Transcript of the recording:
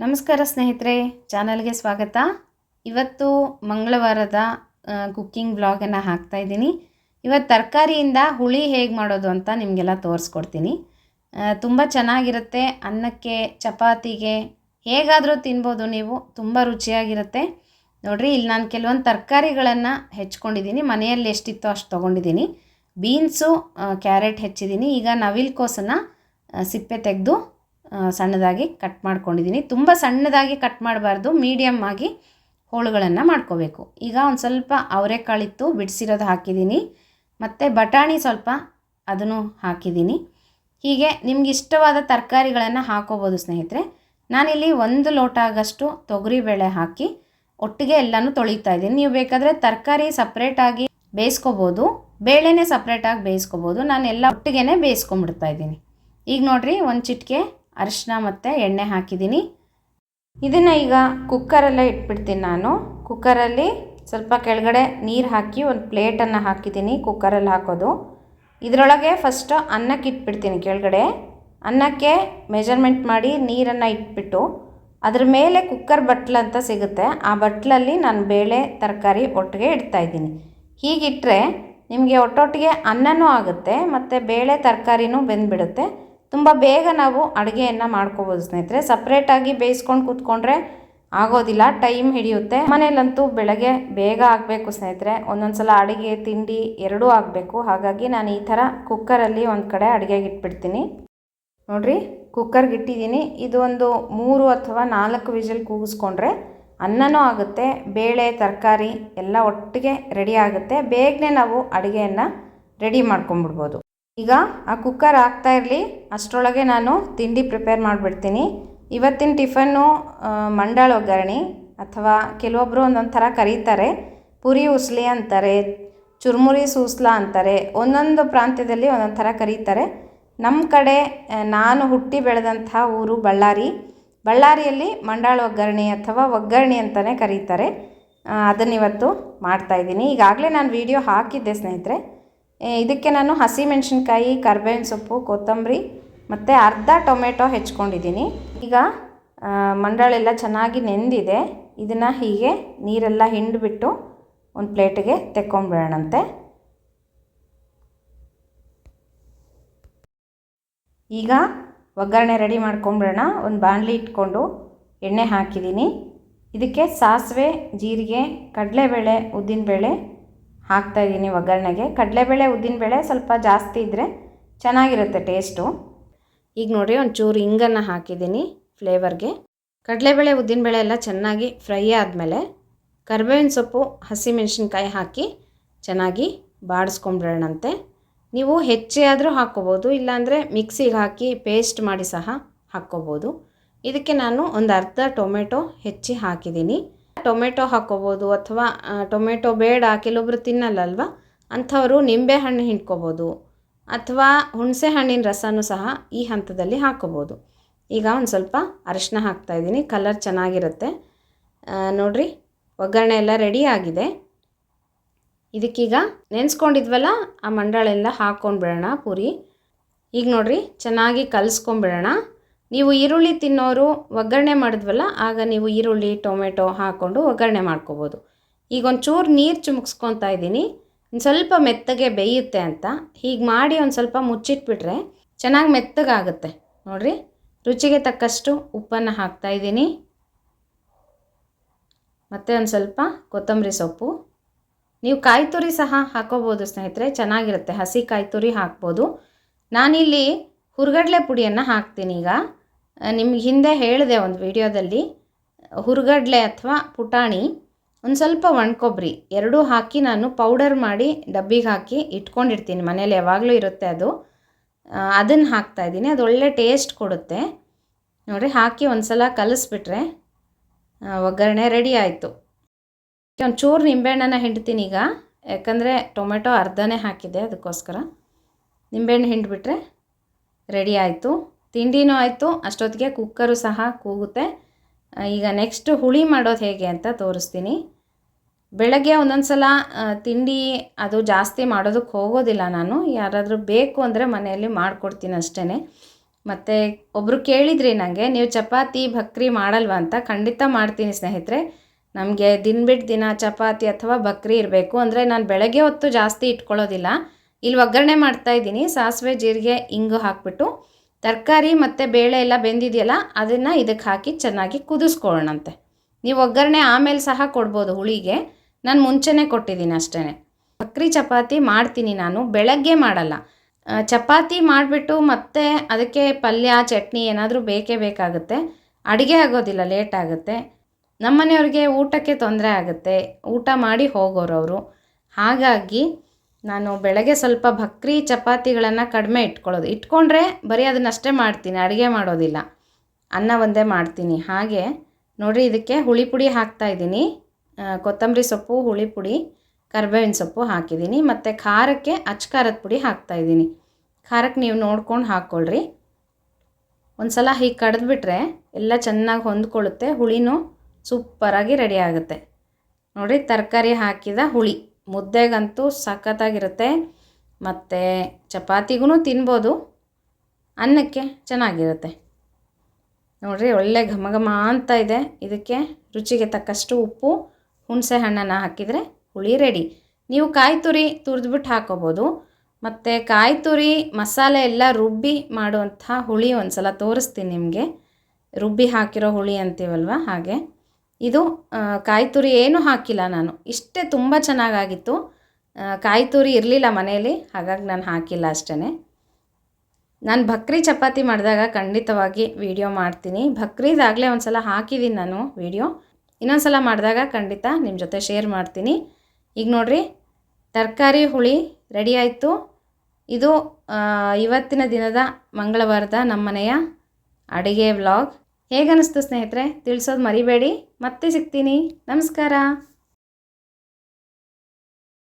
ನಮಸ್ಕಾರ ಸ್ನೇಹಿತರೆ, ಚಾನಲ್ಗೆ ಸ್ವಾಗತ. ಇವತ್ತು ಮಂಗಳವಾರದ ಕುಕ್ಕಿಂಗ್ ವ್ಲಾಗನ್ನು ಹಾಕ್ತಾ ಇದ್ದೀನಿ. ಇವತ್ತು ತರಕಾರಿಯಿಂದ ಹುಳಿ ಹೇಗೆ ಮಾಡೋದು ಅಂತ ನಿಮಗೆಲ್ಲ ತೋರಿಸ್ಕೊಡ್ತೀನಿ. ತುಂಬ ಚೆನ್ನಾಗಿರುತ್ತೆ. ಅನ್ನಕ್ಕೆ, ಚಪಾತಿಗೆ ಹೇಗಾದರೂ ತಿನ್ಬೋದು ನೀವು. ತುಂಬ ರುಚಿಯಾಗಿರುತ್ತೆ. ನೋಡಿರಿ, ಇಲ್ಲಿ ನಾನು ಕೆಲವೊಂದು ತರಕಾರಿಗಳನ್ನು ಹೆಚ್ಕೊಂಡಿದ್ದೀನಿ. ಮನೆಯಲ್ಲಿ ಎಷ್ಟಿತ್ತೋ ಅಷ್ಟು ತೊಗೊಂಡಿದ್ದೀನಿ. ಬೀನ್ಸು, ಕ್ಯಾರೆಟ್ ಹೆಚ್ಚಿದ್ದೀನಿ. ಈಗ ನವಿಲುಕೋಸನ್ನು ಸಿಪ್ಪೆ ತೆಗೆದು ಸಣ್ಣದಾಗಿ ಕಟ್ ಮಾಡ್ಕೊಂಡಿದ್ದೀನಿ. ತುಂಬ ಸಣ್ಣದಾಗಿ ಕಟ್ ಮಾಡಬಾರ್ದು, ಮೀಡಿಯಮ್ ಆಗಿ ಹೋಳುಗಳನ್ನು ಮಾಡ್ಕೋಬೇಕು. ಈಗ ಒಂದು ಸ್ವಲ್ಪ ಅವರೆಕಾಳಿತ್ತು, ಬಿಡಿಸಿರೋದು ಹಾಕಿದ್ದೀನಿ. ಮತ್ತು ಬಟಾಣಿ ಸ್ವಲ್ಪ ಅದನ್ನು ಹಾಕಿದ್ದೀನಿ. ಹೀಗೆ ನಿಮ್ಗೆ ಇಷ್ಟವಾದ ತರಕಾರಿಗಳನ್ನು ಹಾಕೋಬೋದು ಸ್ನೇಹಿತರೆ. ನಾನಿಲ್ಲಿ 1 ಲೋಟ ಆಗಷ್ಟು ತೊಗರಿಬೇಳೆ ಹಾಕಿ ಒಟ್ಟಿಗೆ ಎಲ್ಲನೂ ತೊಳಿತಾ ಇದ್ದೀನಿ. ನೀವು ಬೇಕಾದರೆ ತರಕಾರಿ ಸಪ್ರೇಟಾಗಿ ಬೇಯಿಸ್ಕೋಬೋದು, ಬೇಳೆನೇ ಸಪ್ರೇಟಾಗಿ ಬೇಯಿಸ್ಕೋಬೋದು. ನಾನು ಎಲ್ಲ ಒಟ್ಟಿಗೆ ಬೇಯಿಸ್ಕೊಂಬಿಡ್ತಾ ಇದ್ದೀನಿ. ಈಗ ನೋಡಿರಿ, ಒಂದು ಚಿಟಿಕೆ ಅರಿಶಿನ ಮತ್ತು ಎಣ್ಣೆ ಹಾಕಿದ್ದೀನಿ. ಇದನ್ನು ಈಗ ಕುಕ್ಕರಲ್ಲೇ ಇಟ್ಬಿಡ್ತೀನಿ. ನಾನು ಕುಕ್ಕರಲ್ಲಿ ಸ್ವಲ್ಪ ಕೆಳಗಡೆ ನೀರು ಹಾಕಿ ಒಂದು ಪ್ಲೇಟನ್ನು ಹಾಕಿದ್ದೀನಿ. ಕುಕ್ಕರಲ್ಲಿ ಹಾಕೋದು, ಇದರೊಳಗೆ ಫಸ್ಟು ಅನ್ನಕ್ಕೆ ಇಟ್ಬಿಡ್ತೀನಿ. ಕೆಳಗಡೆ ಅನ್ನಕ್ಕೆ ಮೆಜರ್ಮೆಂಟ್ ಮಾಡಿ ನೀರನ್ನು ಇಟ್ಬಿಟ್ಟು ಅದ್ರ ಮೇಲೆ ಕುಕ್ಕರ್ ಬಟ್ಲು ಅಂತ ಸಿಗುತ್ತೆ, ಆ ಬಟ್ಲಲ್ಲಿ ನಾನು ಬೇಳೆ ತರಕಾರಿ ಒಟ್ಟಿಗೆ ಇಡ್ತಾಯಿದ್ದೀನಿ. ಹೀಗಿಟ್ಟರೆ ನಿಮಗೆ ಒಟ್ಟೊಟ್ಟಿಗೆ ಅನ್ನನೂ ಆಗುತ್ತೆ ಮತ್ತು ಬೇಳೆ ತರಕಾರಿನೂ ಬೆಂದುಬಿಡುತ್ತೆ. ತುಂಬ ಬೇಗ ನಾವು ಅಡುಗೆಯನ್ನು ಮಾಡ್ಕೋಬೋದು ಸ್ನೇಹಿತರೆ. ಸಪ್ರೇಟಾಗಿ ಬೇಯಿಸ್ಕೊಂಡು ಕೂತ್ಕೊಂಡ್ರೆ ಆಗೋದಿಲ್ಲ, ಟೈಮ್ ಹಿಡಿಯುತ್ತೆ. ಮನೇಲಂತೂ ಬೆಳಗ್ಗೆ ಬೇಗ ಆಗಬೇಕು ಸ್ನೇಹಿತರೆ. ಒಂದೊಂದು ಸಲ ಅಡುಗೆ ತಿಂಡಿ ಎರಡೂ ಆಗಬೇಕು. ಹಾಗಾಗಿ ನಾನು ಈ ಥರ ಕುಕ್ಕರಲ್ಲಿ ಒಂದು ಕಡೆ ಅಡುಗೆಗೆ ಇಟ್ಬಿಡ್ತೀನಿ. ನೋಡಿರಿ, ಕುಕ್ಕರ್ಗೆ ಇಟ್ಟಿದ್ದೀನಿ. ಇದು ಒಂದು 3 ಅಥವಾ 4 ವಿಷಲ್ ಕೂಗಿಸ್ಕೊಂಡ್ರೆ ಅನ್ನನೂ ಆಗುತ್ತೆ, ಬೇಳೆ ತರಕಾರಿ ಎಲ್ಲ ಒಟ್ಟಿಗೆ ರೆಡಿ ಆಗುತ್ತೆ. ಬೇಗನೆ ನಾವು ಅಡುಗೆಯನ್ನು ರೆಡಿ ಮಾಡ್ಕೊಂಬಿಡ್ಬೋದು. ಈಗ ಆ ಕುಕ್ಕರ್ ಆಗ್ತಾ ಇರಲಿ, ಅಷ್ಟರೊಳಗೆ ನಾನು ತಿಂಡಿ ಪ್ರಿಪೇರ್ ಮಾಡಿಬಿಡ್ತೀನಿ. ಇವತ್ತಿನ ಟಿಫನ್ನು ಮಂಡಾಳ ಒಗ್ಗರಣೆ, ಅಥವಾ ಕೆಲವೊಬ್ಬರು ಒಂದೊಂದು ಥರ ಕರೀತಾರೆ. ಪುರಿ ಉಸ್ಲಿ ಅಂತಾರೆ, ಚುರುಮುರಿ ಸೂಸ್ಲಾ ಅಂತಾರೆ. ಒಂದೊಂದು ಪ್ರಾಂತ್ಯದಲ್ಲಿ ಒಂದೊಂದು ಥರ ಕರೀತಾರೆ. ನಮ್ಮ ಕಡೆ, ನಾನು ಹುಟ್ಟಿ ಬೆಳೆದಂಥ ಊರು ಬಳ್ಳಾರಿಯಲ್ಲಿ ಮಂಡಾಳ ಒಗ್ಗರಣೆ ಅಥವಾ ಒಗ್ಗರಣೆ ಅಂತಲೇ ಕರೀತಾರೆ. ಅದನ್ನಿವತ್ತು ಮಾಡ್ತಾಯಿದ್ದೀನಿ. ಈಗಾಗಲೇ ನಾನು ವಿಡಿಯೋ ಹಾಕಿದ್ದೆ ಸ್ನೇಹಿತರೆ. ಇದಕ್ಕೆ ನಾನು ಹಸಿಮೆಣಸಿನ್ಕಾಯಿ, ಕರಿಬೇವಿನ ಸೊಪ್ಪು, ಕೊತ್ತಂಬರಿ ಮತ್ತು ಅರ್ಧ ಟೊಮೆಟೊ ಹೆಚ್ಕೊಂಡಿದ್ದೀನಿ. ಈಗ ಮಂಡಾಳೆಲ್ಲ ಚೆನ್ನಾಗಿ ನೆಂದಿದೆ. ಇದನ್ನು ಹೀಗೆ ನೀರೆಲ್ಲ ಹಿಂಡಿಬಿಟ್ಟು ಒಂದು ಪ್ಲೇಟಿಗೆ ತೆಕ್ಕೊಂಬಿಡೋಣಂತೆ. ಈಗ ಒಗ್ಗರಣೆ ರೆಡಿ ಮಾಡ್ಕೊಂಬಿಡೋಣ. ಒಂದು ಬಾಣಲಿ ಇಟ್ಕೊಂಡು ಎಣ್ಣೆ ಹಾಕಿದ್ದೀನಿ. ಇದಕ್ಕೆ ಸಾಸಿವೆ, ಜೀರಿಗೆ, ಕಡಲೆಬೇಳೆ, ಉದ್ದಿನಬೇಳೆ ಹಾಕ್ತಾಯಿದ್ದೀನಿ ಒಗ್ಗರಣೆಗೆ. ಕಡಲೆಬೇಳೆ, ಉದ್ದಿನಬೇಳೆ ಸ್ವಲ್ಪ ಜಾಸ್ತಿ ಇದ್ದರೆ ಚೆನ್ನಾಗಿರುತ್ತೆ ಟೇಸ್ಟು. ಈಗ ನೋಡಿರಿ, ಒಂಚೂರು ಹಿಂಗನ್ನು ಹಾಕಿದ್ದೀನಿ ಫ್ಲೇವರ್ಗೆ. ಕಡಲೆಬೇಳೆ, ಉದ್ದಿನಬೇಳೆ ಎಲ್ಲ ಚೆನ್ನಾಗಿ ಫ್ರೈ ಆದಮೇಲೆ ಕರಿಬೇವಿನ ಸೊಪ್ಪು, ಹಸಿಮೆಣಸಿನ್ಕಾಯಿ ಹಾಕಿ ಚೆನ್ನಾಗಿ ಬಾಡಿಸ್ಕೊಂಬಿಡೋಣಂತೆ. ನೀವು ಹೆಚ್ಚೆ ಆದರೂ ಹಾಕ್ಕೋಬೋದು, ಇಲ್ಲಾಂದರೆ ಮಿಕ್ಸಿಗೆ ಹಾಕಿ ಪೇಸ್ಟ್ ಮಾಡಿ ಸಹ ಹಾಕ್ಕೋಬೋದು. ಇದಕ್ಕೆ ನಾನು ಒಂದು ಅರ್ಧ ಟೊಮೆಟೊ ಹೆಚ್ಚಿ ಹಾಕಿದ್ದೀನಿ. ಟೊಮೆಟೊ ಹಾಕ್ಕೋಬೋದು, ಅಥವಾ ಟೊಮೆಟೊ ಬೇಡ ಕೆಲವೊಬ್ಬರು ತಿನ್ನಲ್ಲಲ್ವ, ಅಂಥವರು ನಿಂಬೆಹಣ್ಣು ಹಿಂಡ್ಕೋಬೋದು, ಅಥವಾ ಹುಣಸೆ ಹಣ್ಣಿನ ರಸನೂ ಸಹ ಈ ಹಂತದಲ್ಲಿ ಹಾಕ್ಕೋಬೋದು. ಈಗ ಒಂದು ಸ್ವಲ್ಪ ಅರಿಶಿನ ಹಾಕ್ತಾಯಿದ್ದೀನಿ, ಕಲರ್ ಚೆನ್ನಾಗಿರುತ್ತೆ. ನೋಡಿರಿ, ಒಗ್ಗರಣೆ ಎಲ್ಲ ರೆಡಿ ಆಗಿದೆ. ಇದಕ್ಕೀಗ ನೆನೆಸ್ಕೊಂಡಿದ್ವಲ್ಲ ಆ ಮಂಡಾಳೆಲ್ಲ ಹಾಕ್ಕೊಂಡ್ಬಿಡೋಣ ಪೂರಿ. ಈಗ ನೋಡಿರಿ, ಚೆನ್ನಾಗಿ ಕಲಿಸ್ಕೊಂಬಿಡೋಣ. ನೀವು ಈರುಳ್ಳಿ ತಿನ್ನೋರು ಒಗ್ಗರಣೆ ಮಾಡಿದ್ವಲ್ಲ, ಆಗ ನೀವು ಈರುಳ್ಳಿ, ಟೊಮೆಟೊ ಹಾಕ್ಕೊಂಡು ಒಗ್ಗರಣೆ ಮಾಡ್ಕೋಬೋದು. ಈಗ ಒಂಚೂರು ನೀರು ಚಿಮುಕ್ಸ್ಕೊತಾ ಇದ್ದೀನಿ, ಒಂದು ಸ್ವಲ್ಪ ಮೆತ್ತಗೆ ಬೇಯುತ್ತೆ ಅಂತ. ಹೀಗೆ ಮಾಡಿ ಒಂದು ಸ್ವಲ್ಪ ಮುಚ್ಚಿಟ್ಬಿಟ್ರೆ ಚೆನ್ನಾಗಿ ಮೆತ್ತಗಾಗುತ್ತೆ. ನೋಡಿರಿ, ರುಚಿಗೆ ತಕ್ಕಷ್ಟು ಉಪ್ಪನ್ನು ಹಾಕ್ತಾಯಿದ್ದೀನಿ. ಮತ್ತು ಒಂದು ಸ್ವಲ್ಪ ಕೊತ್ತಂಬರಿ ಸೊಪ್ಪು. ನೀವು ಕಾಯಿ ತುರಿ ಸಹ ಹಾಕೋಬೋದು ಸ್ನೇಹಿತರೆ, ಚೆನ್ನಾಗಿರುತ್ತೆ. ಹಸಿ ಕಾಯಿ ತುರಿ ಹಾಕ್ಬೋದು. ನಾನಿಲ್ಲಿ ಹುರ್ಗಡ್ಲೆ ಪುಡಿಯನ್ನು ಹಾಕ್ತೀನಿ. ಈಗ ನಿಮ್ಗೆ ಹಿಂದೆ ಹೇಳಿದೆ ಒಂದು ವಿಡಿಯೋದಲ್ಲಿ, ಹುರ್ಗಡ್ಲೆ ಅಥವಾ ಪುಟಾಣಿ, ಒಂದು ಸ್ವಲ್ಪ ಒಣಕೊಬ್ಬರಿ ಎರಡೂ ಹಾಕಿ ನಾನು ಪೌಡರ್ ಮಾಡಿ ಡಬ್ಬಿಗೆ ಹಾಕಿ ಇಟ್ಕೊಂಡಿರ್ತೀನಿ. ಮನೇಲಿ ಯಾವಾಗಲೂ ಇರುತ್ತೆ ಅದು. ಅದನ್ನು ಹಾಕ್ತಾಯಿದ್ದೀನಿ, ಅದು ಒಳ್ಳೆ ಟೇಸ್ಟ್ ಕೊಡುತ್ತೆ. ನೋಡಿರಿ, ಹಾಕಿ ಒಂದು ಸಲ ಕಲಿಸ್ಬಿಟ್ರೆ ಒಗ್ಗರಣೆ ರೆಡಿ ಆಯಿತು. ಒಂಚೂರು ನಿಂಬೆಹಣ್ಣನ್ನು ಹಿಂಡ್ತೀನಿ ಈಗ, ಯಾಕಂದರೆ ಟೊಮೆಟೊ ಅರ್ಧನೇ ಹಾಕಿದೆ, ಅದಕ್ಕೋಸ್ಕರ ನಿಂಬೆಹಣ್ಣು ಹಿಂಡ್ಬಿಟ್ರೆ ರೆಡಿ ಆಯಿತು. ತಿಂಡಿನೂ ಆಯಿತು, ಅಷ್ಟೊತ್ತಿಗೆ ಕುಕ್ಕರು ಸಹ ಕೂಗುತ್ತೆ. ಈಗ ನೆಕ್ಸ್ಟ್ ಹುಳಿ ಮಾಡೋದು ಹೇಗೆ ಅಂತ ತೋರಿಸ್ತೀನಿ. ಬೆಳಗ್ಗೆ ಒಂದೊಂದು ಸಲ ತಿಂಡಿ ಅದು ಜಾಸ್ತಿ ಮಾಡೋದಕ್ಕೆ ಹೋಗೋದಿಲ್ಲ ನಾನು. ಯಾರಾದರೂ ಬೇಕು ಅಂದರೆ ಮನೆಯಲ್ಲಿ ಮಾಡಿಕೊಡ್ತೀನಿ ಅಷ್ಟೇ. ಮತ್ತು ಒಬ್ಬರು ಕೇಳಿದ್ರಿ ನನಗೆ, ನೀವು ಚಪಾತಿ ಭಕ್ರಿ ಮಾಡಲ್ವಾ ಅಂತ. ಖಂಡಿತ ಮಾಡ್ತೀನಿ ಸ್ನೇಹಿತರೆ. ನಮಗೆ ದಿನ ಬಿಟ್ಟು ದಿನ ಚಪಾತಿ ಅಥವಾ ಭಕ್ರಿ ಇರಬೇಕು. ಅಂದರೆ ನಾನು ಬೆಳಗ್ಗೆ ಹೊತ್ತು ಜಾಸ್ತಿ ಇಟ್ಕೊಳ್ಳೋದಿಲ್ಲ. ಇಲ್ಲಿ ಒಗ್ಗರಣೆ ಮಾಡ್ತಾಯಿದ್ದೀನಿ. ಸಾಸಿವೆ, ಜೀರಿಗೆ, ಇಂಗು ಹಾಕಿಬಿಟ್ಟು ತರಕಾರಿ ಮತ್ತು ಬೇಳೆ ಎಲ್ಲ ಬೆಂದಿದೆಯಲ್ಲ ಅದನ್ನು ಇದಕ್ಕೆ ಹಾಕಿ ಚೆನ್ನಾಗಿ ಕುದಿಸ್ಕೊಳ್ಳೋಣಂತೆ. ನೀವು ಒಗ್ಗರಣೆ ಆಮೇಲೆ ಸಹ ಕೊಡ್ಬೋದು ಹುಳಿಗೆ. ನಾನು ಮುಂಚೆನೇ ಕೊಟ್ಟಿದ್ದೀನಿ ಅಷ್ಟೇ. ಭಕ್ರಿ ಚಪಾತಿ ಮಾಡ್ತೀನಿ ನಾನು, ಬೆಳಗ್ಗೆ ಮಾಡಲ್ಲ. ಚಪಾತಿ ಮಾಡಿಬಿಟ್ಟು ಮತ್ತೆ ಅದಕ್ಕೆ ಪಲ್ಯ ಚಟ್ನಿ ಏನಾದರೂ ಬೇಕೇ ಬೇಕಾಗುತ್ತೆ. ಅಡುಗೆ ಆಗೋದಿಲ್ಲ, ಲೇಟ್ ಆಗುತ್ತೆ. ನಮ್ಮ ಮನೆಯವ್ರಿಗೆ ಊಟಕ್ಕೆ ತೊಂದರೆ ಆಗುತ್ತೆ, ಊಟ ಮಾಡಿ ಹೋಗೋರವರು. ಹಾಗಾಗಿ ನಾನು ಬೆಳಗ್ಗೆ ಸ್ವಲ್ಪ ಭಕ್ರಿ ಚಪಾತಿಗಳನ್ನು ಕಡಿಮೆ ಇಟ್ಕೊಂಡ್ರೆ ಬರೀ ಅದನ್ನಷ್ಟೇ ಮಾಡ್ತೀನಿ, ಅಡುಗೆ ಮಾಡೋದಿಲ್ಲ. ಅನ್ನ ಒಂದೇ ಮಾಡ್ತೀನಿ. ಹಾಗೆ ನೋಡಿರಿ, ಇದಕ್ಕೆ ಹುಳಿ ಪುಡಿ ಹಾಕ್ತಾಯಿದ್ದೀನಿ. ಕೊತ್ತಂಬರಿ ಸೊಪ್ಪು, ಹುಳಿ ಪುಡಿ, ಕರಿಬೇವಿನ ಸೊಪ್ಪು ಹಾಕಿದ್ದೀನಿ. ಮತ್ತು ಖಾರಕ್ಕೆ ಅಚ್ಚ ಖಾರದ ಪುಡಿ ಹಾಕ್ತಾಯಿದ್ದೀನಿ. ಖಾರಕ್ಕೆ ನೀವು ನೋಡ್ಕೊಂಡು ಹಾಕ್ಕೊಳ್ರಿ. ಒಂದು ಸಲ ಹೀಗೆ ಕಡಿದ್ಬಿಟ್ರೆ ಎಲ್ಲ ಚೆನ್ನಾಗಿ ಹೊಂದ್ಕೊಳ್ಳುತ್ತೆ. ಹುಳಿನೂ ಸೂಪರಾಗಿ ರೆಡಿ ಆಗುತ್ತೆ. ನೋಡಿರಿ, ತರಕಾರಿ ಹಾಕಿದ ಹುಳಿ ಮುದ್ದೆಗಂತೂ ಸಖತ್ತಾಗಿರುತ್ತೆ. ಮತ್ತು ಚಪಾತಿಗೂ ತಿನ್ಬೋದು, ಅನ್ನಕ್ಕೆ ಚೆನ್ನಾಗಿರುತ್ತೆ. ನೋಡಿರಿ, ಒಳ್ಳೆ ಘಮ ಘಮ ಅಂತ ಇದೆ. ಇದಕ್ಕೆ ರುಚಿಗೆ ತಕ್ಕಷ್ಟು ಉಪ್ಪು, ಹುಣಸೆ ಹಣ್ಣನ್ನು ಹಾಕಿದರೆ ಹುಳಿ ರೆಡಿ. ನೀವು ಕಾಯಿ ತುರಿ ತುರಿದ್ಬಿಟ್ಟು ಹಾಕೋಬೋದು. ಮತ್ತು ಕಾಯಿ ತುರಿ ಮಸಾಲೆ ಎಲ್ಲ ರುಬ್ಬಿ ಮಾಡುವಂಥ ಹುಳಿ ಒಂದು ಸಲ ತೋರಿಸ್ತೀನಿ ನಿಮಗೆ. ರುಬ್ಬಿ ಹಾಕಿರೋ ಹುಳಿ ಅಂತೀವಲ್ವ, ಹಾಗೆ. ಇದು ಕಾಯಿ ತುರಿ ಏನೂ ಹಾಕಿಲ್ಲ ನಾನು. ಇಷ್ಟೇ, ತುಂಬ ಚೆನ್ನಾಗಾಗಿತ್ತು. ಕಾಯಿ ತುರಿ ಇರಲಿಲ್ಲ ಮನೆಯಲ್ಲಿ, ಹಾಗಾಗಿ ನಾನು ಹಾಕಿಲ್ಲ ಅಷ್ಟೇ. ನಾನು ಭಕ್ರಿ ಚಪಾತಿ ಮಾಡಿದಾಗ ಖಂಡಿತವಾಗಿ ವಿಡಿಯೋ ಮಾಡ್ತೀನಿ. ಭಕ್ರಿದಾಗಲೇ ಒಂದು ಸಲ ಹಾಕಿದ್ದೀನಿ ನಾನು ವಿಡಿಯೋ. ಇನ್ನೊಂದು ಸಲ ಮಾಡಿದಾಗ ಖಂಡಿತ ನಿಮ್ಮ ಜೊತೆ ಶೇರ್ ಮಾಡ್ತೀನಿ. ಈಗ ನೋಡಿರಿ, ತರಕಾರಿ ಹುಳಿ ರೆಡಿ ಆಯಿತು. ಇದು ಇವತ್ತಿನ ದಿನದ ಮಂಗಳವಾರದ ನಮ್ಮನೆಯ ಅಡುಗೆ ವ್ಲಾಗ್. ಹೇಗನ್ನಿಸ್ತು ಸ್ನೇಹಿತರೆ? ತಿಳಿಸೋದು ಮರಿಬೇಡಿ. ಮತ್ತೆ ಸಿಗ್ತೀನಿ. ನಮಸ್ಕಾರ.